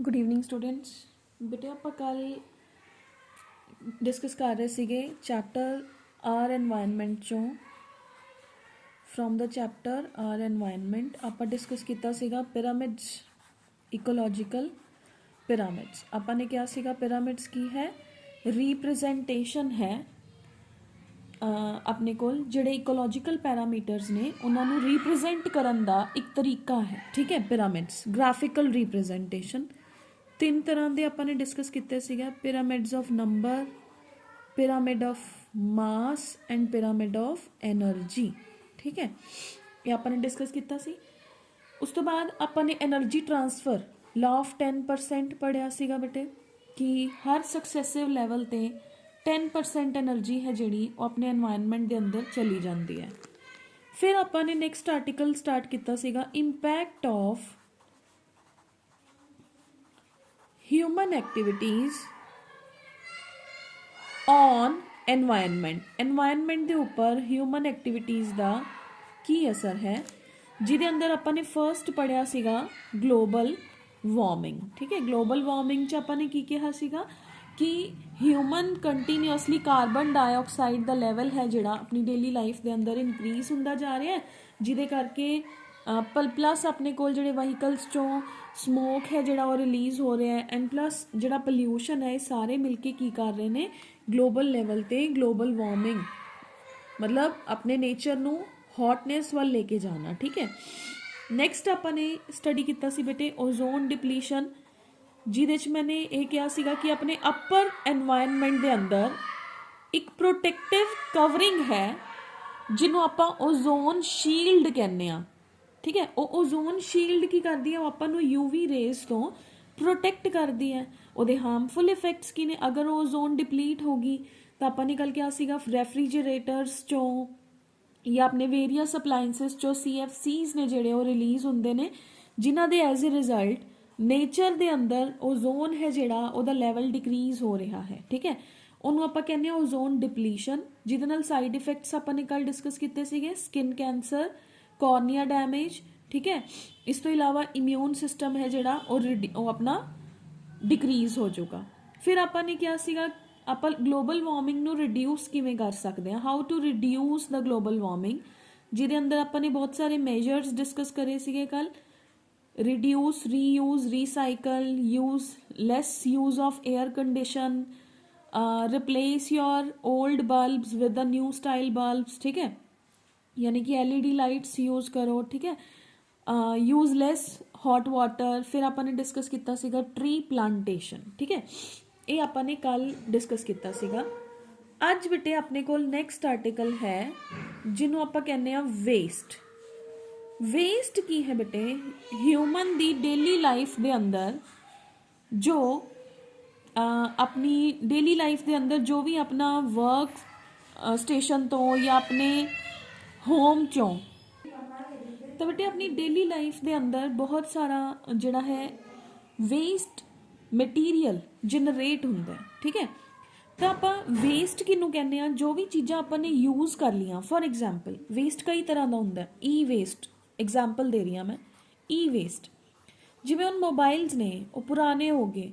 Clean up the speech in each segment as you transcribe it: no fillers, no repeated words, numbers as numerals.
Good evening students. बेटे आप कल डिस्कस कर रहे थे चैप्टर आर एनवायरनमेंट चों from the chapter our environment आप डिस्कस किया पिरामिड्स, इकोलॉजिकल पिरामिड्स। आपने क्या सीगा पिरामिड्स की है रिप्रजेंटेशन है अपने कोल जिहड़े इकोलॉजिकल पैरामीटर्स ने उन्होंने रिप्रजेंट करन दा एक तरीका है। ठीक है, पिरामिड्स ग्राफिकल रिप्रजेंटेशन तीन तरह के आपने डिस्कस किए सीगा pyramids of number, pyramid of mass and pyramid of energy. ठीक है, ये आपने डिस्कस किया सी। उस तो बाद आपने एनर्जी ट्रांसफर लॉ ऑफ 10% पढ़िया सीगा बेटे कि हर सक्सैसिव लैवल ते 10% एनर्जी है जिहड़ी वो अपने एनवायरनमेंट के अंदर चली जाती है। फिर आपने नैक्सट आर्टिकल स्टार्ट किया सीगा impact of human activities on environment के उपर ह्यूमन एक्टिविटीज़ का की असर है, जिहदे अंदर आपने फर्स्ट पढ़िया सीगा ग्लोबल वार्मिंग। ठीक है, ग्लोबल वार्मिंग च आपने की कहा सीगा कि ह्यूमन कंटीन्यूअसली कार्बन डाइऑक्साइड का लैवल है जिहड़ा अपनी डेली लाइफ के अंदर इनक्रीज होंदा जा रहा है, जिहदे करके प्लस अपने कोल जिहड़े वहीकल्स चों समोक है जिहड़ा वो रिलीज़ हो रहा है एंड प्लस जिहड़ा पोल्यूशन है सारे मिलके की कर रहे हैं ग्लोबल लैवल ते ग्लोबल वार्मिंग मतलब अपने नेचर नू हॉटनेस वाल लेके जाना। ठीक है, नैक्सट आपने स्टडी किया सी बेटे ओजोन डिप्लीशन, जिहदे च मैंने ये कहा सीगा कि अपने अपर एनवायरनमेंट के अंदर एक प्रोटेक्टिव कवरिंग है जिन्हों आपां ओजोन शील्ड कहने आ। ठीक है, वो ओजोन शील्ड की करती है, आपको यूवी रेज तो प्रोटेक्ट करती है। वो हार्मफुल इफेक्ट्स की ने अगर ओजोन डिप्लीट होगी तो आपने कल क्या सीगा रेफ्रिजरेटर्स चों या अपने वेरीअस अप्लाइंसिस चो CFCs ने जिहड़े वो रिलीज़ होंदे ने जिन्हां दे एज ए रिजल्ट नेचर दे अंदर ओजोन है जिहड़ा उहदा लैवल डिक्रीज हो रहा है। ठीक है, उन्होंने आप कहने ओजोन डिप्लीशन, जिहदे नाल साइड इफेक्ट्स आपने कल डिस्कस किए सीगे स्किन कैंसर, कॉर्निया डैमेज। ठीक है, इस तो इलावा इम्यून सिस्टम है जिहड़ा वो अपना डिक्रीज हो जाऊगा। फिर आपने क्या सीगा आप ग्लोबल वार्मिंग नू रिड्यूस किवें कर सकते हैं, how to reduce the global warming, जिहदे अंदर आपने बहुत सारे मेजर्स डिस्कस करे सीगे कल reduce, reuse, recycle, use less use of air condition, replace your old bulbs with the new style bulbs. ठीक है, यानी कि LED लाइट्स यूज़ करो। ठीक है, यूज लेस हॉट वाटर। फिर आपने डिस्कस किया सीगा ट्री प्लांटेशन। ठीक है, ये आपने कल डिस्कस किया सीगा। अज बेटे अपने कोल नैक्सट आर्टिकल है जिन्हों आप कहने वेस्ट। वेस्ट की है बेटे ह्यूमन दी डेली लाइफ दे अंदर जो अपनी डेली लाइफ दे अंदर जो भी अपना वर्क स्टेशन तो या अपने होम चों तो बेटे अपनी डेली लाइफ दे अंदर बहुत सारा जिहड़ा है वेस्ट मटीरियल जनरेट होंदा है। ठीक है, तो आप वेस्ट किनू कहने आ जो भी चीज़ां आपने यूज़ कर लिया। फॉर एग्जाम्पल वेस्ट कई तरह का होंदा है, ई वेस्ट एग्जाम्पल दे रही हाँ मैं। ई वेस्ट जिवें हुण मोबाइल्स ने वो पुराने हो गए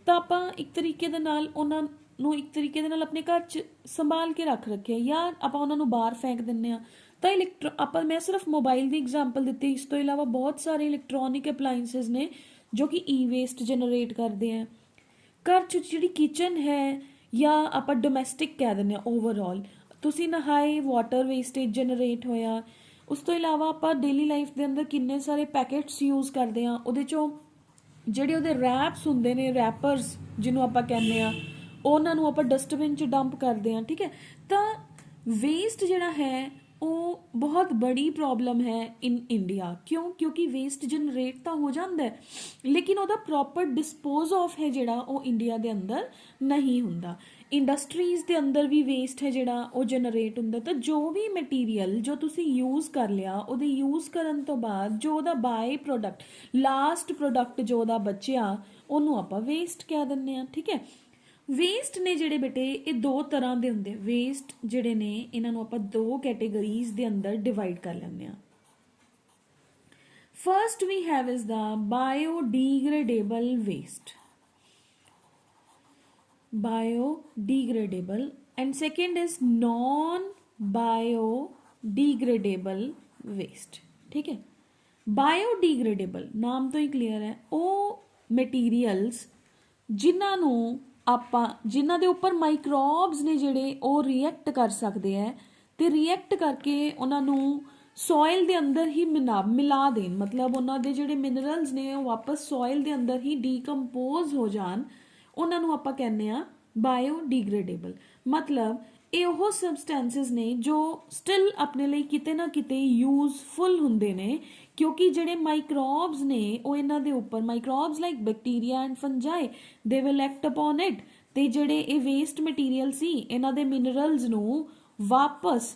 तो आप एक तरीके दे नाल उन्हां नू एक तरीके दे नाल अपने घर च संभाल के रख रखे या आप उन्हां नू बाहर फेंक दिंदे आ। तो आप मैं सिर्फ मोबाइल की एग्जाम्पल दी, इस तो इलावा बहुत सारे इलैक्ट्रॉनिक अप्लाइंसिस ने जो कि ई वेस्ट जनरेट करते हैं। घर च जी किचन है या आप डोमैसटिक कह दें ओवरऑल तुसी नहाए वाटर वेस्टेज जनरेट होया। उस तो इलावा आप डेली लाइफ के अंदर किन्ने सारे पैकेट्स यूज़ करते हैं, उहदे चों जिहड़े उहदे रैप्स हुंदे ने रैपर्स जिन्हों आप कहने आ उन्होंने आप डस्टबिन च डंप करते हैं। ठीक है, तो वेस्ट जिहड़ा है वो बहुत बड़ी प्रॉब्लम है इन इंडिया। क्यों? क्योंकि वेस्ट जनरेट तो हो जाता है लेकिन वह प्रॉपर डिस्पोज ऑफ है जिहड़ा वो इंडिया के अंदर नहीं हुंदा। इंडस्ट्रीज़ के अंदर भी वेस्ट है जिहड़ा वो जनरेट हुंदा। तो जो भी मटीरियल जो तुसी यूज़ कर लिया उहदे यूज़ करन तो बाद जो उहदा बाय प्रोडक्ट लास्ट प्रोडक्ट जो उहदा बचिया उहनूं आपां वेस्ट कह दिंदे आ। ठीक है, वेस्ट ने जिहड़े बेटे ये दो तरह के होंगे। वेस्ट जिहड़े ने इन्हां नूं आपां दो कैटेगरीज के अंदर डिवाइड कर लैंदे आ। First we have is the biodegradable waste. Biodegradable, and second is non biodegradable waste. ठीक है, ਬਾਇਓਡੀਗ੍ਰੇਡੇਬਲ ਨਾਮ ਤੋਂ ਹੀ ਕਲੀਅਰ ਹੈ, ਉਹ ਮਟੀਰੀਅਲਸ ਜਿਨ੍ਹਾਂ ਦੇ ਉੱਪਰ ਮਾਈਕਰੋਬਸ ਨੇ ਜਿਹੜੇ ਉਹ ਰਿਐਕਟ ਕਰ ਸਕਦੇ ਹੈ ਤੇ ਰਿਐਕਟ ਕਰਕੇ ਉਹਨਾਂ ਨੂੰ ਸੋਇਲ ਦੇ ਅੰਦਰ ਹੀ ਮਿਲਾ ਦੇਣ, ਮਤਲਬ ਉਹਨਾਂ ਦੇ ਜਿਹੜੇ ਮਿਨਰਲਸ ਨੇ ਉਹ ਵਾਪਸ ਸੋਇਲ ਦੇ ਅੰਦਰ ਹੀ ਡੀਕੰਪੋਜ਼ ਹੋ ਜਾਣ, ਉਹਨਾਂ ਨੂੰ ਆਪਾਂ ਕਹਿੰਦੇ ਆ ਬਾਇਓਡੀਗ੍ਰੇਡੇਬਲ। ਮਤਲਬ ਇਹ ਉਹ ਸਬਸਟੈਂਸਸ ਨੇ ਜੋ ਸਟਿਲ ਆਪਣੇ ਲਈ ਕਿਤੇ ਨਾ ਕਿਤੇ ਯੂਜ਼ਫੁਲ ਹੁੰਦੇ ਨੇ, ਕਿਉਂਕਿ ਜਿਹੜੇ ਮਾਈਕਰੋਬਸ ਨੇ ਉਹ ਇਹਨਾਂ ਦੇ ਉੱਪਰ, microbes like bacteria and fungi, they will act upon it, ਤੇ ਜਿਹੜੇ ਇਹ ਵੇਸਟ ਮਟੀਰੀਅਲ ਸੀ ਇਹਨਾਂ ਦੇ ਮਿਨਰਲਸ ਨੂੰ ਵਾਪਸ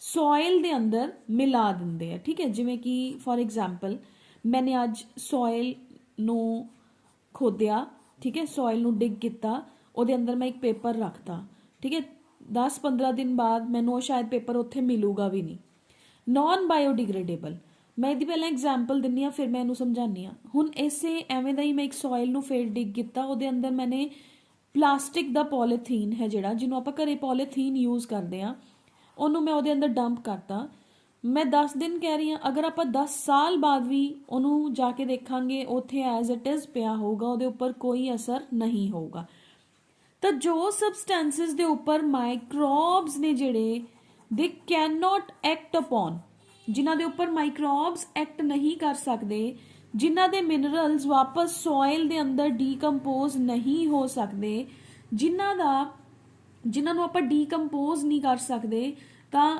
ਸੋਇਲ ਦੇ ਅੰਦਰ ਮਿਲਾ ਦਿੰਦੇ ਆ। ਠੀਕ ਹੈ, ਜਿਵੇਂ ਕਿ ਫॉर एग्जांपल मैंने ਅੱਜ ਸੋਇਲ ਨੂੰ ਖੋਦਿਆ, ਠੀਕ ਹੈ, ਸੋਇਲ ਨੂੰ ਡਿਗ ਕੀਤਾ, ਉਹਦੇ ਅੰਦਰ ਮੈਂ ਇੱਕ ਪੇਪਰ ਰੱਖਤਾ, ਠੀਕ ਹੈ, 10-15 ਦਿਨ ਬਾਅਦ ਮੈਨੂੰ ਉਹ ਸ਼ਾਇਦ ਪੇਪਰ ਉੱਥੇ ਮਿਲੂਗਾ ਵੀ ਨਹੀਂ। ਨॉन ਬਾਇਓਡੀਗ੍ਰੇਡੇਬਲ, ਮੈਂ ਇਹਦੀ ਪਹਿਲਾਂ ਐਗਜ਼ਾਮਪਲ ਦਿੰਨੀ ਆ ਫਿਰ ਮੈਂ ਇਹਨੂੰ ਸਮਝਾਉਂਦੀ ਆ। ਹੁਣ ਇਸੇ ਐਵੇਂ ਦਾ ਹੀ ਮੈਂ ਇੱਕ ਸੋਇਲ ਨੂੰ ਫੇਰ ਡਿਗ ਕੀਤਾ, ਉਹਦੇ ਅੰਦਰ ਮੈंने ਪਲਾਸਟਿਕ ਦਾ ਪੋਲੀਥੀਨ ਹੈ ਜਿਹੜਾ, ਜਿਹਨੂੰ ਆਪਾਂ ਘਰੇ ਪੋਲੀਥੀਨ ਯੂਜ਼ ਕਰਦੇ ਆ, ਉਹਨੂੰ ਮੈਂ ਉਹਦੇ ਅੰਦਰ ਡੰਪ ਕਰਤਾ। ਮੈਂ 10 ਦਿਨ ਕਹਿ ਰਹੀ ਹਾਂ, ਅਗਰ ਆਪਾਂ 10 ਸਾਲ ਬਾਅਦ ਵੀ ਉਹਨੂੰ ਜਾ ਕੇ ਦੇਖਾਂਗੇ ਉੱਥੇ ਐਜ਼ ਇਟ ਇਜ਼ ਪਿਆ ਹੋਊਗਾ, ਉਹਦੇ ਉੱਪਰ ਕੋਈ ਅਸਰ ਨਹੀਂ ਹੋਊਗਾ। ਤਾਂ ਜੋ ਸਬਸਟੈਂਸਸ ਦੇ ਉੱਪਰ ਮਾਈਕਰੋਬਸ ਨੇ ਜਿਹੜੇ they can not act upon, ਜਿਨ੍ਹਾਂ ਦੇ ਉੱਪਰ ਮਾਈਕਰੋਬਸ ਐਕਟ ਨਹੀਂ ਕਰ ਸਕਦੇ, ਜਿਨ੍ਹਾਂ ਦੇ ਮਿਨਰਲਸ ਵਾਪਸ ਸੋਇਲ ਦੇ ਅੰਦਰ ਡੀਕੰਪੋਜ਼ ਨਹੀਂ ਹੋ ਸਕਦੇ, ਜਿਨ੍ਹਾਂ ਨੂੰ ਆਪਾਂ ਡੀਕੰਪੋਜ਼ ਨਹੀਂ ਕਰ ਸਕਦੇ, ਤਾਂ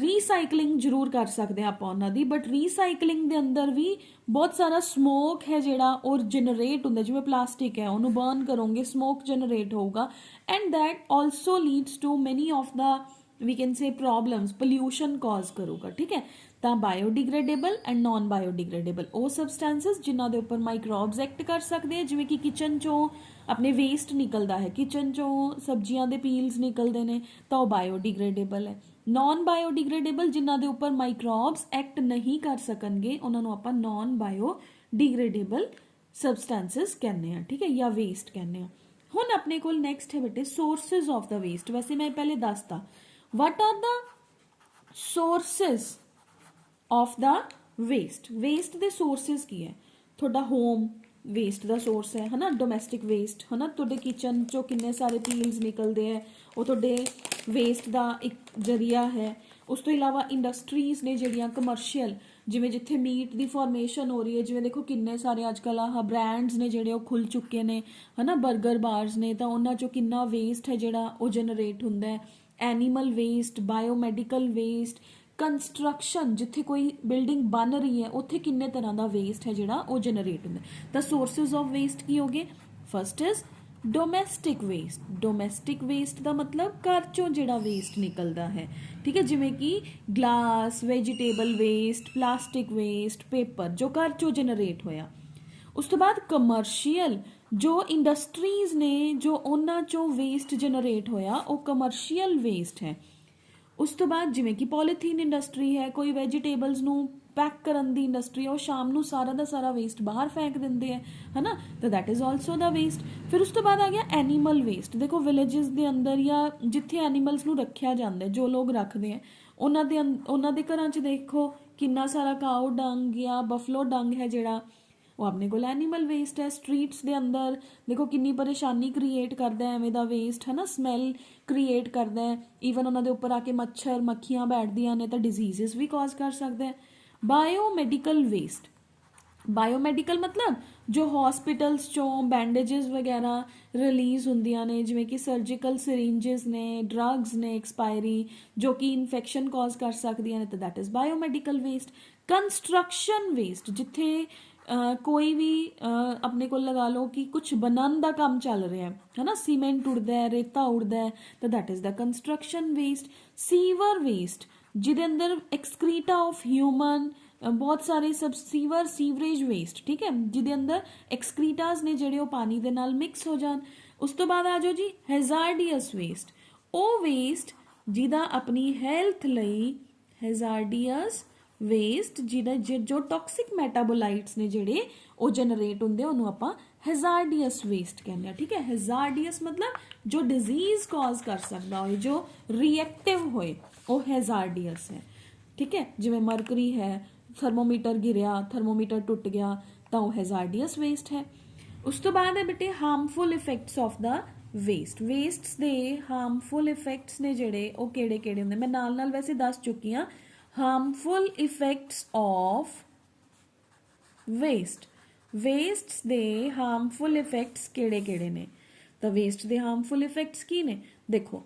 ਰੀਸਾਈਕਲਿੰਗ ਜ਼ਰੂਰ ਕਰ ਸਕਦੇ ਹਾਂ ਆਪਾਂ ਉਹਨਾਂ ਦੀ, ਬਟ ਰੀਸਾਈਕਲਿੰਗ ਦੇ ਅੰਦਰ ਵੀ ਬਹੁਤ ਸਾਰਾ ਸਮੋਕ ਹੈ ਜਿਹੜਾ ਉਹ ਜਨਰੇਟ ਹੁੰਦਾ। ਜਿਵੇਂ ਪਲਾਸਟਿਕ ਹੈ, ਉਹਨੂੰ ਬਰਨ ਕਰੋਗੇ ਸਮੋਕ ਜਨਰੇਟ ਹੋਊਗਾ, and that also leads to many of the we can say problems, pollution cause ਕਰੂਗਾ। ਠੀਕ ਹੈ, ਤਾਂ ਬਾਇਓਡੀਗ੍ਰੇਡੇਬਲ ਐਂਡ ਨॉन ਬਾਇਓਡੀਗ੍ਰੇਡੇਬਲ ਉਹ ਸਬਸਟੈਂਸਸ ਜਿਨ੍ਹਾਂ ਦੇ ਉੱਪਰ ਮਾਈਕਰੋਬਸ ਐਕਟ ਕਰ ਸਕਦੇ ਆ, ਜਿਵੇਂ ਕਿ ਕਿਚਨ ਚੋਂ ਆਪਣੇ ਵੇਸਟ ਨਿਕਲਦਾ ਹੈ, ਕਿਚਨ ਚੋਂ ਸਬਜ਼ੀਆਂ ਦੇ ਪੀਲਸ ਨਿਕਲਦੇ ਨੇ, ਤਾਂ ਉਹ ਬਾਇਓਡੀਗ੍ਰੇਡੇਬਲ ਹੈ। ਨॉन ਬਾਇਓਡੀਗ੍ਰੇਡੇਬਲ ਜਿਨ੍ਹਾਂ ਦੇ ਉੱਪਰ ਮਾਈਕਰੋਬਸ ਐਕਟ ਨਹੀਂ ਕਰ ਸਕਣਗੇ, ਉਹਨਾਂ ਨੂੰ ਆਪਾਂ ਨॉन ਬਾਇਓਡੀਗ੍ਰੇਡੇਬਲ ਸਬਸਟੈਂਸਸ ਕਹਿੰਦੇ ਆ। ਠੀਕ ਹੈ, ਜਾਂ ਵੇਸਟ ਕਹਿੰਦੇ ਆ। ਹੁਣ ਆਪਣੇ ਕੋਲ ਨੈਕਸਟ ਹੈ ਬੇਟੇ ਸੋਰਸਿਸ ਆਫ ਦਾ ਵੇਸਟ। ਵੈਸੇ ਮੈਂ ਪਹਿਲੇ ਦੱਸਤਾ what are the sources of the waste। waste ਦੇ sources ਕੀ ਹੈ? ਤੁਹਾਡਾ ਹੋਮ ਵੇਸਟ ਦਾ ਸੋਰਸ ਹੈ ਹਨਾ, ਡੋਮੈਸਟਿਕ ਵੇਸਟ ਹਨਾ, ਤੁਹਾਡੇ ਕਿਚਨ ਚੋਂ ਕਿੰਨੇ ਸਾਰੇ ਪੀਲਸ ਨਿਕਲਦੇ ਹੈ, ਉਹ ਤੁਹਾਡੇ ਵੇਸਟ ਦਾ ਇੱਕ ਜ਼ਰੀਆ ਹੈ। ਉਸ ਤੋਂ ਇਲਾਵਾ ਇੰਡਸਟਰੀਜ਼ ਨੇ ਜਿਹੜੀਆਂ ਕਮਰਸ਼ੀਅਲ, ਜਿਵੇਂ ਜਿੱਥੇ ਮੀਟ ਦੀ ਫਾਰਮੇਸ਼ਨ ਹੋ ਰਹੀ ਹੈ, ਜਿਵੇਂ ਦੇਖੋ ਕਿੰਨੇ ਸਾਰੇ ਅੱਜ ਕੱਲ੍ਹ ਆਹ ਬ੍ਰਾਂਡਸ ਨੇ ਜਿਹੜੇ ਉਹ ਖੁੱਲ ਚੁੱਕੇ ਨੇ ਹਨਾ, 버ਗਰ ਬਾਰਸ ਨੇ, ਤਾਂ ਉਹਨਾਂ ਚੋਂ ਕਿੰਨਾ ਵੇਸਟ ਹੈ ਜਿਹੜਾ ਉਹ ਜਨਰੇਟ ਹੁੰਦਾ ਹੈ। Animal waste, biomedical waste, construction, ਜਿੱਥੇ ਕੋਈ ਬਿਲਡਿੰਗ ਬਣ ਰਹੀ ਹੈ ਉੱਥੇ ਕਿੰਨੇ ਤਰ੍ਹਾਂ ਦਾ ਵੇਸਟ ਹੈ ਜਿਹੜਾ ਉਹ ਜਨਰੇਟ ਹੁੰਦਾ। ਤਾਂ ਸੋਰਸਿਸ ਆਫ ਵੇਸਟ ਕੀ ਹੋਗੇ? First is domestic waste. Domestic waste ਦਾ ਮਤਲਬ ਘਰ ਚੋਂ ਜਿਹੜਾ ਵੇਸਟ ਨਿਕਲਦਾ ਹੈ, ਠੀਕ ਹੈ, ਜਿਵੇਂ ਕਿ glass, vegetable waste, plastic waste, paper, ਜੋ ਘਰ ਚੋਂ ਜਨਰੇਟ ਹੋਇਆ। ਉਸ ਤੋਂ ਬਾਅਦ ਕਮਰਸ਼ੀਅਲ, ਜੋ ਇੰਡਸਟਰੀਜ਼ ਨੇ ਜੋ ਉਹਨਾਂ ਚੋਂ ਵੇਸਟ ਜਨਰੇਟ ਹੋਇਆ, ਉਹ ਕਮਰਸ਼ੀਅਲ ਵੇਸਟ ਹੈ। ਉਸ ਤੋਂ ਬਾਅਦ ਜਿਵੇਂ ਕਿ ਪੋਲੀਥੀਨ ਇੰਡਸਟਰੀ ਹੈ, ਕੋਈ ਵੈਜੀਟੇਬਲਸ ਨੂੰ ਪੈਕ ਕਰਨ ਦੀ ਇੰਡਸਟਰੀ, ਉਹ ਸ਼ਾਮ ਨੂੰ ਸਾਰਾ ਦਾ ਸਾਰਾ ਵੇਸਟ ਬਾਹਰ ਫੈਂਕ ਦਿੰਦੇ ਹੈ ਹਨਾ, ਤਾਂ that is also the waste. ਫਿਰ ਉਸ ਤੋਂ ਬਾਅਦ ਆ ਗਿਆ ਐਨੀਮਲ ਵੇਸਟ। ਦੇਖੋ ਵਿਲੇजेस ਦੇ ਅੰਦਰ ਜਾਂ ਜਿੱਥੇ ਐਨੀਮਲਸ ਨੂੰ ਰੱਖਿਆ ਜਾਂਦਾ, ਜੋ ਲੋਕ ਰੱਖਦੇ ਹੈ, ਉਹਨਾਂ ਦੇ ਘਰਾਂ 'ਚ ਦੇਖੋ ਕਿੰਨਾ ਸਾਰਾ ਕਾਊ ਡੰਗ ਜਾਂ ਬਫਲੋ ਡੰਗ ਹੈ ਜਿਹੜਾ, ਉਹ ਆਪਣੇ ਕੋਲ ਐਨੀਮਲ ਵੇਸਟ ਹੈ। ਸਟਰੀਟਸ ਦੇ ਅੰਦਰ ਦੇਖੋ ਕਿੰਨੀ ਪਰੇਸ਼ਾਨੀ ਕ੍ਰੀਏਟ ਕਰਦਾ ਐਵੇਂ ਦਾ ਵੇਸਟ ਹੈ ਨਾ, ਸਮੈਲ ਕ੍ਰੀਏਟ ਕਰਦਾ ਹੈ। ਈਵਨ ਉਹਨਾਂ ਦੇ ਉੱਪਰ ਆ ਕੇ ਮੱਛਰ ਮੱਖੀਆਂ ਬੈਠਦੀਆਂ ਨੇ ਤਾਂ ਡਿਜ਼ੀਜ਼ਸ ਵੀ ਕਾਜ਼ ਕਰ ਸਕਦਾ ਹੈ। ਬਾਇਓਮੈਡੀਕਲ ਵੇਸਟ, ਬਾਇਓਮੈਡੀਕਲ ਮਤਲਬ ਜੋ ਹਸਪੀਟਲਸ ਚੋਂ ਬੈਂਡੇजेस ਵਗੈਰਾ ਰਿਲੀਜ਼ ਹੁੰਦੀਆਂ ਨੇ, ਜਿਵੇਂ ਕਿ ਸਰਜੀਕਲ ਸਿਰਿੰਜਸ ਨੇ, ਡਰੱਗਸ ਨੇ ਐਕਸਪਾਇਰੀ, ਜੋ ਕਿ ਇਨਫੈਕਸ਼ਨ ਕਾਜ਼ ਕਰ ਸਕਦੀਆਂ ਨੇ, ਤਾਂ that is biomedical waste. Construction waste, ਜਿੱਥੇ ਕੋਈ ਵੀ ਆਪਣੇ ਕੋਲ ਲਗਾ ਲਓ ਕਿ ਕੁਝ ਬਣਨ ਦਾ ਕੰਮ ਚੱਲ ਰਿਹਾ ਹੈ ਨਾ, ਸੀਮੈਂਟ ਉੜਦਾ ਹੈ, ਰੇਤਾ ਉੜਦਾ ਹੈ, ਤਾਂ that is the construction waste. Sewer waste, ਜਿਹਦੇ ਅੰਦਰ ਐਕਸਕ੍ਰੀਟਾ ਆਫ ਹਿਊਮਨ, ਬਹੁਤ ਸਾਰੇ ਸੀਵਰ ਸੀਵਰੇਜ ਵੇਸਟ, ਠੀਕ ਹੈ, ਜਿਹਦੇ ਅੰਦਰ ਐਕਸਕ੍ਰੀਟਾਸ ਨੇ ਜਿਹੜੇ ਉਹ ਪਾਣੀ ਦੇ ਨਾਲ ਮਿਕਸ ਹੋ ਜਾਣ। ਉਸ ਤੋਂ ਬਾਅਦ ਆ ਜਾਓ ਜੀ ਹੈਜ਼ਾਰਡੀਅਸ ਵੇਸਟ। ਉਹ ਵੇਸਟ ਜਿਹਦਾ ਆਪਣੀ ਹੈਲਥ ਲਈ ਹੈਜ਼ਾਰਡੀਅਸ ਵੇਸਟ ਜਿਹਦਾ ਜੋ ਟੌਕਸਿਕ ਮੈਟਾਬੋਲਾਈਟਸ ਨੇ ਜਿਹੜੇ ਉਹ ਜਨਰੇਟ ਹੁੰਦੇ ਉਹਨੂੰ ਆਪਾਂ ਹੈਜ਼ਾਰਡੀਅਸ ਵੇਸਟ ਕਹਿੰਦੇ ਆ। ਠੀਕ ਹੈ, ਹੈਜ਼ਾਰਡੀਅਸ ਮਤਲਬ ਜੋ ਡਿਜ਼ੀਜ਼ ਕਾਜ਼ ਕਰ ਸਕਦਾ ਹੋਏ, ਜੋ ਰਿਐਕਟਿਵ ਹੋਏ, ਉਹ ਹੈਜ਼ਾਰਡੀਅਸ ਹੈ। ਠੀਕ ਹੈ, ਜਿਵੇਂ ਮਰਕਰੀ ਹੈ, ਥਰਮੋਮੀਟਰ ਗਿਰਿਆ, ਥਰਮੋਮੀਟਰ ਟੁੱਟ ਗਿਆ ਤਾਂ ਉਹ ਹੈਜ਼ਾਰਡੀਅਸ ਵੇਸਟ ਹੈ। ਉਸ ਤੋਂ ਬਾਅਦ ਹੈ ਬੇਟੇ harmful effects of the waste. Wastes ਦੇ ਹਾਰਮਫੁਲ ਇਫੈਕਟਸ ਨੇ ਜਿਹੜੇ ਉਹ ਕਿਹੜੇ ਕਿਹੜੇ ਹੁੰਦੇ, ਮੈਂ ਨਾਲ ਨਾਲ ਵੈਸੇ ਦੱਸ ਚੁੱਕੀ ਹਾਂ। Harmful effects of waste, wastes ਦੇ ਹਾਰਮਫੁਲ ਇਫੈਕਟਸ ਕਿਹੜੇ ਕਿਹੜੇ ਨੇ? ਤਾਂ ਵੇਸਟ ਦੇ ਹਾਰਮਫੁਲ ਇਫੈਕਟਸ ਕੀ ਨੇ? ਦੇਖੋ,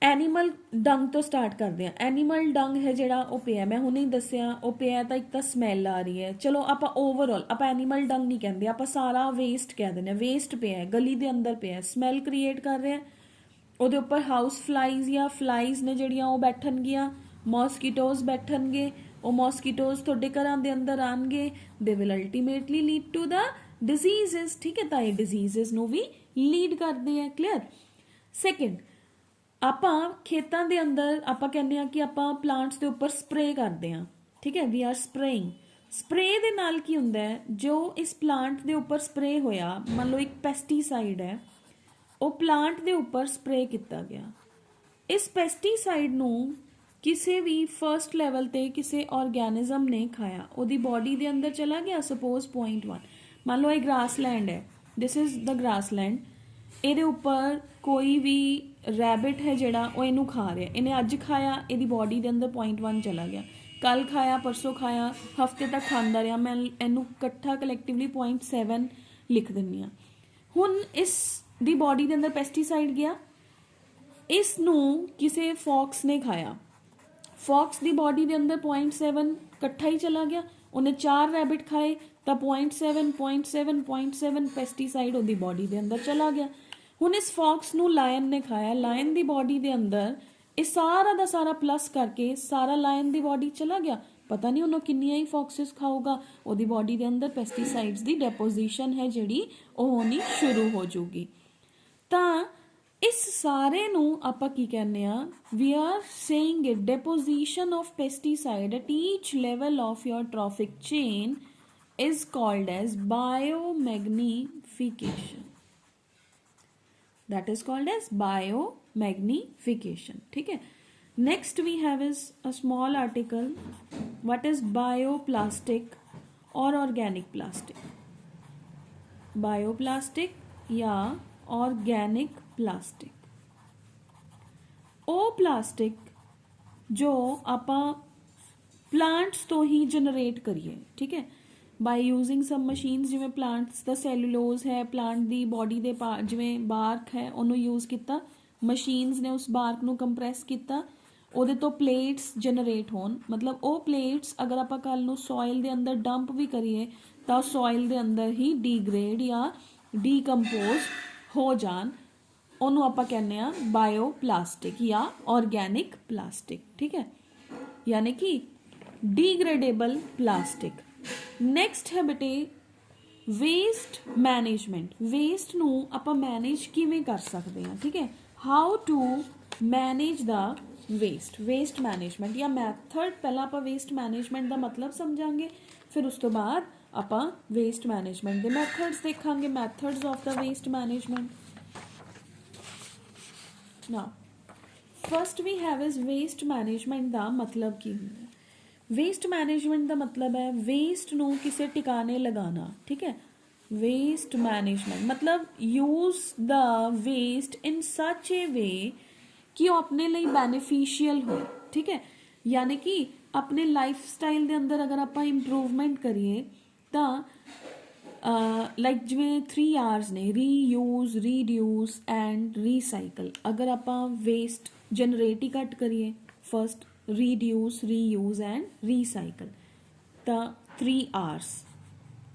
ਐਨੀਮਲ ਡੰਗ ਤੋਂ ਸਟਾਰਟ ਕਰਦੇ ਆ। ਐਨੀਮਲ ਡੰਗ ਹੈ ਜਿਹੜਾ ਉਹ ਪਿਆ, ਮੈਂ ਹੁਣੇ ਹੀ ਦੱਸਿਆ ਉਹ ਪਿਆ ਤਾਂ ਇੱਕ ਤਾਂ ਸਮੈਲ ਆ ਰਹੀ ਹੈ। ਚਲੋ ਆਪਾਂ ਓਵਰਆਲ ਆਪਾਂ ਐਨੀਮਲ ਡੰਗ ਨਹੀਂ ਕਹਿੰਦੇ, ਆਪਾਂ ਸਾਰਾ ਵੇਸਟ ਕਹਿ ਦਿੰਦੇ ਆ। ਵੇਸਟ ਪਿਆ, ਗਲੀ ਦੇ ਅੰਦਰ ਪਿਆ, ਸਮੈਲ ਕ੍ਰੀਏਟ ਕਰ ਰਿਹਾ, ਉਹਦੇ ਉੱਪਰ ਹਾਊਸ ਫਲਾਈਜ਼ ਜਾਂ ਫਲਾਈਜ਼ ਨੇ ਜਿਹੜੀਆਂ ਉਹ ਬੈਠਣਗੀਆਂ, ਮੌਸਕੀਟੋਜ਼ ਬੈਠਣਗੇ, ਉਹ ਮੌਸਕੀਟੋਜ਼ ਤੁਹਾਡੇ ਘਰਾਂ ਦੇ ਅੰਦਰ ਆਣਗੇ, they will ultimately lead to the diseases. ਠੀਕ ਹੈ, ਤਾਂ ਇਹ ਡਿਜ਼ੀਜ਼ਸ ਨੂੰ ਵੀ ਲੀਡ ਕਰਦੇ ਆ। ਕਲੀਅਰ? ਸੈਕਿੰਡ, ਆਪਾਂ ਖੇਤਾਂ ਦੇ ਅੰਦਰ ਆਪਾਂ ਕਹਿੰਦੇ ਆ ਕਿ ਆਪਾਂ ਪਲਾਂਟਸ ਦੇ ਉੱਪਰ ਸਪਰੇ ਕਰਦੇ ਆ। ਠੀਕ ਹੈ, ਵੀ ਆਰ ਸਪਰੇਇੰਗ। ਸਪਰੇ ਦੇ ਨਾਲ ਕੀ ਹੁੰਦਾ ਹੈ, ਜੋ ਇਸ ਪਲਾਂਟ ਦੇ ਉੱਪਰ ਸਪਰੇ ਹੋਇਆ, ਮੰਨ ਲਓ ਇੱਕ ਪੈਸਟੀਸਾਈਡ ਹੈ, ਉਹ ਪਲਾਂਟ ਦੇ ਉੱਪਰ ਸਪਰੇ ਕੀਤਾ ਗਿਆ। ਇਸ ਪੈਸਟੀਸਾਈਡ ਨੂੰ ਕਿਸੇ ਵੀ ਫਰਸਟ ਲੈਵਲ ਤੇ ਕਿਸੇ ਆਰਗੈਨਿਜ਼ਮ ਨੇ ਖਾਇਆ, ਉਹਦੀ ਬੋਡੀ ਦੇ ਅੰਦਰ ਚਲਾ ਗਿਆ। ਸਪੋਜ਼ ਪੁਆਇੰਟ 1 ਮੰਨ ਲਓ ਇਹ ਗ੍ਰਾਸਲੈਂਡ ਹੈ, ਦਿਸ ਇਜ਼ ਦ ਗ੍ਰਾਸਲੈਂਡ, ਇਹਦੇ ਉੱਪਰ ਕੋਈ ਵੀ ਰੈਬਿਟ ਹੈ ਜਿਹੜਾ ਉਹ ਇਹਨੂੰ ਖਾ ਰਿਹਾ, ਇਹਨੇ ਅੱਜ ਖਾਇਆ, ਇਹਦੀ ਬੋਡੀ ਦੇ ਅੰਦਰ ਪੁਆਇੰਟ 1 ਚਲਾ ਗਿਆ, ਕੱਲ ਖਾਇਆ, ਪਰਸੋਂ ਖਾਇਆ, ਹਫਤੇ ਤੱਕ ਖਾਂਦਾ ਰਿਹਾ, ਮੈਂ ਇਹਨੂੰ ਇਕੱਠਾ ਕਲੈਕਟਿਵਲੀ ਪੁਆਇੰਟ 7 ਲਿਖ ਦਿੰਦੀ ਹਾਂ। ਹੁਣ ਇਸ ਦੀ ਬੋਡੀ ਦੇ ਅੰਦਰ ਪੈਸਟੀਸਾਈਡ ਗਿਆ, ਇਸ ਨੂੰ ਕਿਸੇ ਫੌਕਸ ਨੇ ਖਾਇਆ, ਫੌਕਸ ਦੀ ਬੋਡੀ ਦੇ ਅੰਦਰ 0.7 ਇਕੱਠਾ ਹੀ ਚਲਾ ਗਿਆ, ਉਹਨੇ 4 ਰੈਬਿਟ ਖਾਏ ਤਾਂ 0.7 ਪੈਸਟੀਸਾਈਡ ਉਹਦੀ ਬੋਡੀ ਦੇ ਅੰਦਰ ਚਲਾ ਗਿਆ। ਹੁਣ ਇਸ ਫੌਕਸ ਨੂੰ ਲਾਇਨ ਨੇ ਖਾਇਆ, ਲਾਇਨ ਦੀ ਬੋਡੀ ਦੇ ਅੰਦਰ ਇਹ ਸਾਰਾ ਦਾ ਸਾਰਾ ਪਲੱਸ ਕਰਕੇ ਸਾਰਾ ਲਾਇਨ ਦੀ ਬੋਡੀ ਚਲਾ ਗਿਆ। ਪਤਾ ਨਹੀਂ ਉਹਨੂੰ ਕਿੰਨੀਆਂ ਹੀ ਫੌਕਸਿਸ ਖਾਊਗਾ, ਉਹਦੀ ਬੋਡੀ ਦੇ ਅੰਦਰ ਪੈਸਟੀਸਾਈਡਸ ਦੀ ਡੈਪੋਜੀਸ਼ਨ ਹੈ ਜਿਹੜੀ ਉਹ ਹੋਣੀ ਸ਼ੁਰੂ ਹੋ ਜਾਊਗੀ। ਤਾਂ ਇਸ ਸਾਰੇ ਨੂੰ ਆਪਾਂ ਕੀ ਕਹਿੰਦੇ ਆ, we are saying it deposition of pesticide at each level of your trophic chain is called as biomagnification. That is called as biomagnification. ठीक है, next we have is a small article, what is bioplastic or organic plastic? Bioplastic या organic plastic, ਉਹ plastic ਜੋ ਆਪਾਂ plants ਤੋਂ ਹੀ generate ਕਰੀਏ। ਠੀਕ ਹੈ, ਬਾਈ ਯੂਜ਼ਿੰਗ ਸਮ ਮਸ਼ੀਨਸ, ਜਿਵੇਂ ਪਲਾਂਟਸ ਦਾ ਸੈਲੂਲੋਜ਼ ਹੈ, ਪਲਾਂਟ ਦੀ ਬੋਡੀ ਦੇ ਜਿਵੇਂ ਬਾਰਕ ਹੈ ਉਹਨੂੰ ਯੂਜ਼ ਕੀਤਾ, ਮਸ਼ੀਨਸ ਨੇ ਉਸ ਬਾਰਕ ਨੂੰ ਕੰਪਰੈਸ ਕੀਤਾ, ਉਹਦੇ ਤੋਂ ਪਲੇਟਸ ਜਨਰੇਟ ਹੋਣ। ਮਤਲਬ ਉਹ ਪਲੇਟਸ ਅਗਰ ਆਪਾਂ ਕੱਲ ਨੂੰ ਸੋਇਲ ਦੇ ਅੰਦਰ ਡੰਪ ਵੀ ਕਰੀਏ ਤਾਂ ਸੋਇਲ ਦੇ ਅੰਦਰ ਹੀ ਡੀਗ੍ਰੇਡ ਜਾਂ ਡੀਕੰਪੋਜ਼ ਹੋ ਜਾਣ, ਉਹਨੂੰ ਆਪਾਂ ਕਹਿੰਦੇ ਆ ਬਾਇਓਪਲਾਸਟਿਕ ਜਾਂ ਆਰਗੈਨਿਕ ਪਲਾਸਟਿਕ। ਠੀਕ ਹੈ, ਯਾਨੀ ਕਿ ਡੀਗ੍ਰੇਡੇਬਲ ਪਲਾਸਟਿਕ। ਨੈਕਸਟ ਹੈ ਬੇਟੇ ਵੇਸਟ ਮੈਨੇਜਮੈਂਟ। ਵੇਸਟ ਨੂੰ ਆਪਾਂ ਮੈਨੇਜ ਕਿਵੇਂ ਕਰ ਸਕਦੇ ਹਾਂ? ਠੀਕ ਹੈ, how to manage the waste, waste management ਜਾਂ ਮੈਥਡ। ਪਹਿਲਾਂ ਆਪਾਂ ਵੇਸਟ ਮੈਨੇਜਮੈਂਟ ਦਾ ਮਤਲਬ ਸਮਝਾਂਗੇ, ਫਿਰ ਉਸ ਤੋਂ ਬਾਅਦ ਆਪਾਂ ਵੇਸਟ ਮੈਨੇਜਮੈਂਟ ਦੇ ਮੈਥਡਸ ਦੇਖਾਂਗੇ, methods of the waste management. Now first we have is waste management ਦਾ ਮਤਲਬ ਕੀ ਹੁੰਦਾ? ਵੇਸਟ ਮੈਨੇਜਮੈਂਟ ਦਾ ਮਤਲਬ ਹੈ ਵੇਸਟ ਨੂੰ ਕਿਸੇ ਟਿਕਾਣੇ ਲਗਾਉਣਾ। ਠੀਕ ਹੈ, ਵੇਸਟ ਮੈਨੇਜਮੈਂਟ ਮਤਲਬ ਯੂਜ਼ ਦਾ ਵੇਸਟ ਇਨ ਸੱਚ ਏ ਵੇ ਕਿ ਉਹ ਆਪਣੇ ਲਈ ਬੈਨੀਫੀਸ਼ੀਅਲ ਹੋਏ। ਠੀਕ ਹੈ, ਯਾਨੀ ਕਿ ਆਪਣੇ ਲਾਈਫ ਸਟਾਈਲ ਦੇ ਅੰਦਰ ਅਗਰ ਆਪਾਂ ਇੰਪਰੂਵਮੈਂਟ ਕਰੀਏ ਤਾਂ ਲਾਈਕ ਜਿਵੇਂ 3 R's ਨੇ, ਰੀਯੂਜ਼, ਰੀਡਿਊਸ ਐਂਡ ਰੀਸਾਈਕਲ। ਅਗਰ ਆਪਾਂ ਵੇਸਟ ਜਨਰੇਟ ਹੀ ਘੱਟ ਕਰੀਏ, first reduce, reuse and recycle, ਤਾਂ 3 R's।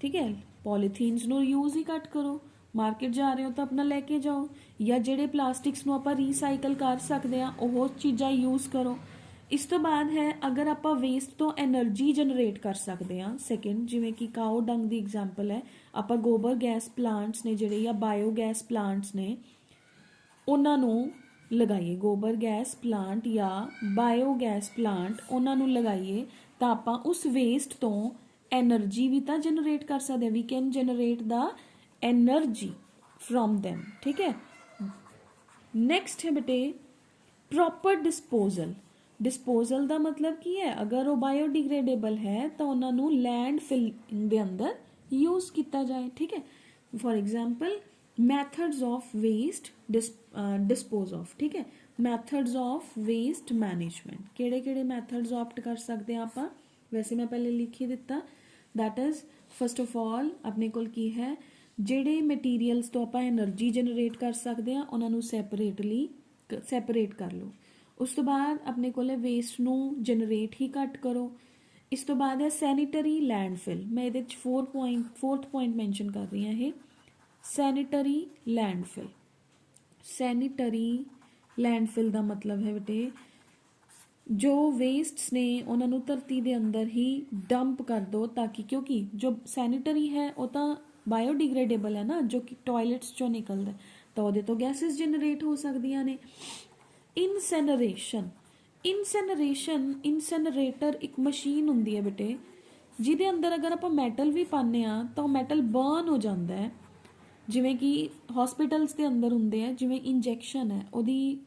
ਠੀਕ ਹੈ, ਪੋਲੀਥੀਨਸ ਨੂੰ ਯੂਜ਼ ਹੀ ਘੱਟ ਕਰੋ, ਮਾਰਕੀਟ ਜਾ ਰਹੇ ਹੋ ਤਾਂ ਆਪਣਾ ਲੈ ਕੇ ਜਾਓ, ਜਾਂ ਜਿਹੜੇ ਪਲਾਸਟਿਕਸ ਨੂੰ ਆਪਾਂ ਰੀਸਾਈਕਲ ਕਰ ਸਕਦੇ ਹਾਂ ਉਹ ਚੀਜ਼ਾਂ ਯੂਜ਼ ਕਰੋ। ਇਸ ਤੋਂ ਬਾਅਦ ਹੈ ਅਗਰ ਆਪਾਂ ਵੇਸਟ ਤੋਂ ਐਨਰਜੀ ਜਨਰੇਟ ਕਰ ਸਕਦੇ ਹਾਂ, ਸੈਕਿੰਡ ਜਿਵੇਂ ਕਿ ਕਾਓ ਡੰਗ ਦੀ ਐਗਜ਼ਾਮਪਲ ਹੈ, ਆਪਾਂ ਗੋਬਰ ਗੈਸ ਪਲਾਂਟਸ ਨੇ ਜਿਹੜੇ ਜਾਂ ਬਾਇਓਗੈਸ ਪਲਾਂਟਸ ਨੇ ਉਹਨਾਂ ਨੂੰ ਲਗਾਈਏ, ਗੋਬਰ ਗੈਸ ਪਲਾਂਟ ਜਾਂ ਬਾਇਓਗੈਸ ਪਲਾਂਟ ਉਹਨਾਂ ਨੂੰ ਲਗਾਈਏ ਤਾਂ ਆਪਾਂ ਉਸ ਵੇਸਟ ਤੋਂ एनर्जी भी तो जनरेट कर सकते, we can generate the energy from them, ठीक है। नैक्सट है बेटे प्रॉपर डिस्पोजल। डिस्पोजल का मतलब की है, अगर वो बायोडिग्रेडेबल है तो उन्होंने लैंड फिल के अंदर यूज किया जाए, ठीक है। For example methods of waste dispose of, ठीक है। मैथड्स ऑफ वेस्ट मैनेजमेंट, किहड़े किहड़े मैथड्स ऑप्ट कर सकते हैं आप, वैसे मैं पहले लिख ही दिता। That is first of all अपने कोल की है, ਜਿਹੜੇ ਮਟੀਰੀਅਲਸ ਤੋਂ ਆਪਾਂ એનર્ਜੀ ਜਨਰੇਟ ਕਰ ਸਕਦੇ ਆ ਉਹਨਾਂ ਨੂੰ ਸੈਪਰੇਟ ਕਰ ਲਓ। ਉਸ ਤੋਂ ਬਾਅਦ ਆਪਣੇ ਕੋਲੇ ਵੇਸਟ ਨੂੰ ਜਨਰੇਟ ਹੀ ਘੱਟ ਕਰੋ। ਇਸ ਤੋਂ ਬਾਅਦ ਹੈ ਸੈਨੀਟਰੀ ਲੈਂਡਫਿਲ। ਮੈਂ ਇਹਦੇ ਚ 4th ਪੁਆਇੰਟ ਮੈਂਸ਼ਨ ਕਰ ਰਹੀ ਹਾਂ, ਇਹ ਸੈਨੀਟਰੀ ਲੈਂਡਫਿਲ। ਸੈਨੀਟਰੀ ਲੈਂਡਫਿਲ ਦਾ ਮਤਲਬ ਹੈ ਬੇਟੇ जो वेस्ट्स ने उन्होंने धरती के अंदर ही डंप कर दो, ताकि क्योंकि जो सैनिटरी है वो तो बायोडिग्रेडेबल है ना, जो कि टॉयलेट्स चो निकलता है तो वो तो गैसेस जनरेट हो सकदियां ने। इनसैनरेटर एक मशीन होंदी है बेटे जिहदे अंदर अगर आप मैटल भी पाने आ तो मैटल बर्न हो जाता है, जिवें कि हॉस्पिटल्स के अंदर होंदे है, जिवें इंजैक्शन है उहदी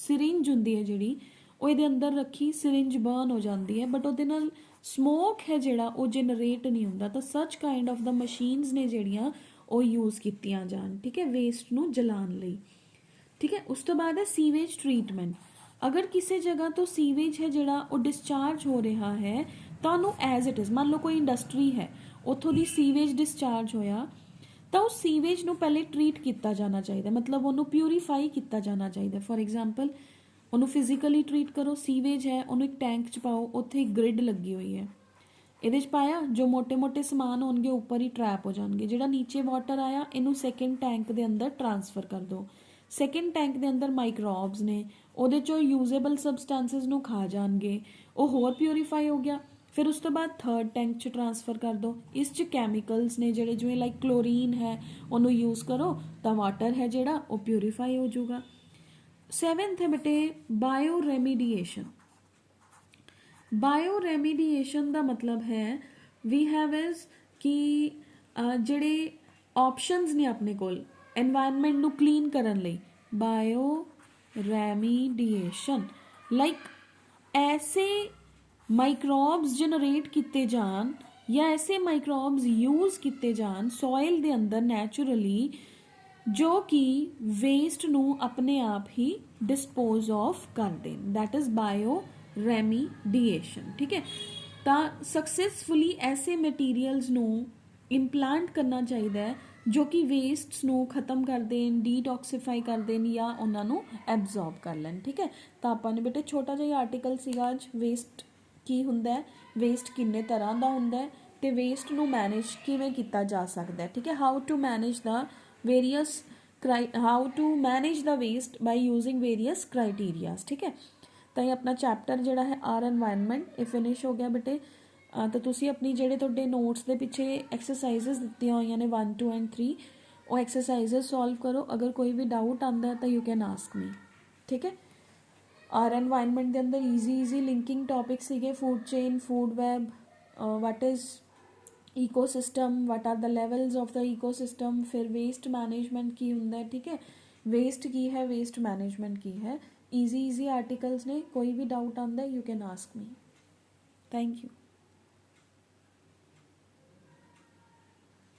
सिरिंज होंदी है जिहड़ी ਉਹ ਇਹਦੇ ਅੰਦਰ ਰੱਖੀ, ਸਿਰਿੰਜ ਬਰਨ ਹੋ ਜਾਂਦੀ ਹੈ, ਬਟ ਉਹਦੇ ਨਾਲ ਸਮੋਕ ਹੈ ਜਿਹੜਾ ਉਹ ਜਨਰੇਟ ਨਹੀਂ ਹੁੰਦਾ। ਤਾਂ ਸੱਚ ਕਾਈਂਡ ਆਫ ਦਾ ਮਸ਼ੀਨਸ ਨੇ ਜਿਹੜੀਆਂ ਉਹ ਯੂਜ਼ ਕੀਤੀਆਂ ਜਾਣ, ਠੀਕ ਹੈ, ਵੇਸਟ ਨੂੰ ਜਲਾਉਣ ਲਈ, ਠੀਕ ਹੈ। ਉਸ ਤੋਂ ਬਾਅਦ ਹੈ ਸੀਵੇਜ ਟਰੀਟਮੈਂਟ। ਅਗਰ ਕਿਸੇ ਜਗ੍ਹਾ ਤੋਂ ਸੀਵੇਜ ਹੈ ਜਿਹੜਾ ਉਹ ਡਿਸਚਾਰਜ ਹੋ ਰਿਹਾ ਹੈ ਤਾਂ ਉਹਨੂੰ ਐਜ਼ ਇਟ ਇਜ਼, ਮੰਨ ਲਓ ਕੋਈ ਇੰਡਸਟਰੀ ਹੈ ਉੱਥੋਂ ਦੀ ਸੀਵੇਜ ਡਿਸਚਾਰਜ ਹੋਇਆ ਤਾਂ ਉਸ ਸੀਵੇਜ ਨੂੰ ਪਹਿਲੇ ਟਰੀਟ ਕੀਤਾ ਜਾਣਾ ਚਾਹੀਦਾ, ਮਤਲਬ ਉਹਨੂੰ ਪਿਊਰੀਫਾਈ ਕੀਤਾ ਜਾਣਾ ਚਾਹੀਦਾ। ਫॉर एग्जांपल ਉਹਨੂੰ ਫਿਜ਼ੀਕਲੀ ਟਰੀਟ ਕਰੋ। ਸੀਵੇਜ ਹੈ ਉਹਨੂੰ ਇੱਕ ਟੈਂਕ 'ਚ ਪਾਓ, ਉੱਥੇ ਇੱਕ ਗ੍ਰਿਡ ਲੱਗੀ ਹੋਈ ਹੈ, ਇਹਦੇ 'ਚ ਪਾਇਆ, ਜੋ ਮੋਟੇ ਸਮਾਨ ਹੋਣਗੇ ਉੱਪਰ ਹੀ ਟਰੈਪ ਹੋ ਜਾਣਗੇ, ਜਿਹੜਾ ਨੀਚੇ ਵਾਟਰ ਆਇਆ ਇਹਨੂੰ ਸੈਕਿੰਡ ਟੈਂਕ ਦੇ ਅੰਦਰ ਟਰਾਂਸਫਰ ਕਰ ਦਿਓ। ਸੈਕਿੰਡ ਟੈਂਕ ਦੇ ਅੰਦਰ ਮਾਈਕਰੋਬਸ ਨੇ, ਉਹਦੇ 'ਚੋਂ ਯੂਜ਼ੇਬਲ ਸਬਸਟੈਂਸਿਸ ਨੂੰ ਖਾ ਜਾਣਗੇ, ਉਹ ਹੋਰ ਪਿਊਰੀਫਾਈ ਹੋ ਗਿਆ। ਫਿਰ ਉਸ ਤੋਂ ਬਾਅਦ ਥਰਡ ਟੈਂਕ 'ਚ ਟਰਾਂਸਫਰ ਕਰ ਦਿਓ। ਇਸ 'ਚ ਕੈਮੀਕਲਸ ਨੇ ਜਿਹੜੇ, ਜਿਵੇਂ ਲਾਈਕ ਕਲੋਰੀਨ ਹੈ, ਉਹਨੂੰ ਯੂਜ਼ ਕਰੋ ਤਾਂ ਵਾਟਰ ਹੈ ਜਿਹੜਾ ਉਹ ਪਿਊਰੀਫਾਈ ਹੋ ਜਾਊਗਾ। 7th है बेटे बायो रेमीडिएशन। बायो रेमीडिएशन का मतलब है वी हैव इज कि ਜਿਹੜੇ ऑप्शंस ने अपने कोल एनवायरनमेंट ਨੂੰ क्लीन करन ਲਈ, बायो रेमीडिएशन लाइक ऐसे माइक्रोब्स जनरेट किए जान या ऐसे माइक्रोब्स यूज किए जान सॉइल के अंदर नैचुरली जो कि वेस्ट ਨੂੰ अपने आप ही डिस्पोज ऑफ कर दें, दैट इज बायो रेमीडिएशन, ठीक है। तो सक्सेसफुली ऐसे मटीरियल्स ਨੂੰ ਇੰਪਲਾਂਟ ਕਰਨਾ ਚਾਹੀਦਾ ਹੈ ਜੋ ਕਿ ਵੇਸਟਸ ਨੂੰ ਖਤਮ ਕਰ ਦੇਣ, ਡੀਟੌਕਸੀਫਾਈ ਕਰ ਦੇਣ ਜਾਂ ਉਹਨਾਂ ਨੂੰ ਐਬਜ਼ੌਰਬ ਕਰ ਲੈਣ, ਠੀਕ ਹੈ। ਤਾਂ ਆਪਾਂ ਨੇ ਬੇਟੇ ਛੋਟਾ ਜਿਹਾ ਆਰਟੀਕਲ ਸੀਗਾ ਅੱਜ, ਵੇਸਟ ਕੀ ਹੁੰਦਾ ਹੈ, ਵੇਸਟ ਕਿੰਨੇ ਤਰ੍ਹਾਂ ਦਾ ਹੁੰਦਾ ਹੈ ਤੇ ਵੇਸਟ ਨੂੰ ਮੈਨੇਜ ਕਿਵੇਂ ਕੀਤਾ ਜਾ ਸਕਦਾ ਹੈ, ਠੀਕ ਹੈ। How to manage the how to manage the waste by using various criteria, ठीक है। तो ये अपना चैप्टर जोड़ा है आर एनवायरनमेंट ये फिनिश हो गया बेटे। तो तुसी अपनी जेडे तुहाडे नोट्स के पिछे एक्सरसाइजेस दित्तियां होईयां ने 1 2 and 3 वो एक्सरसाइजेस सॉल्व करो। अगर कोई भी डाउट आता है तो यू कैन आस्क मी, ठीक है। आर एनवायरनमेंट के अंदर ईजी लिंकिंग टॉपिक सीगे, food chain, food web, what is ecosystem, what are the levels of the ecosystem, फिर वेस्ट मैनेजमेंट की होंदा है, ठीक है। वेस्ट की है, वेस्ट मैनेजमेंट की है। ईजी आर्टिकल्स ने, कोई भी डाउट आता है you can ask me. Thank you.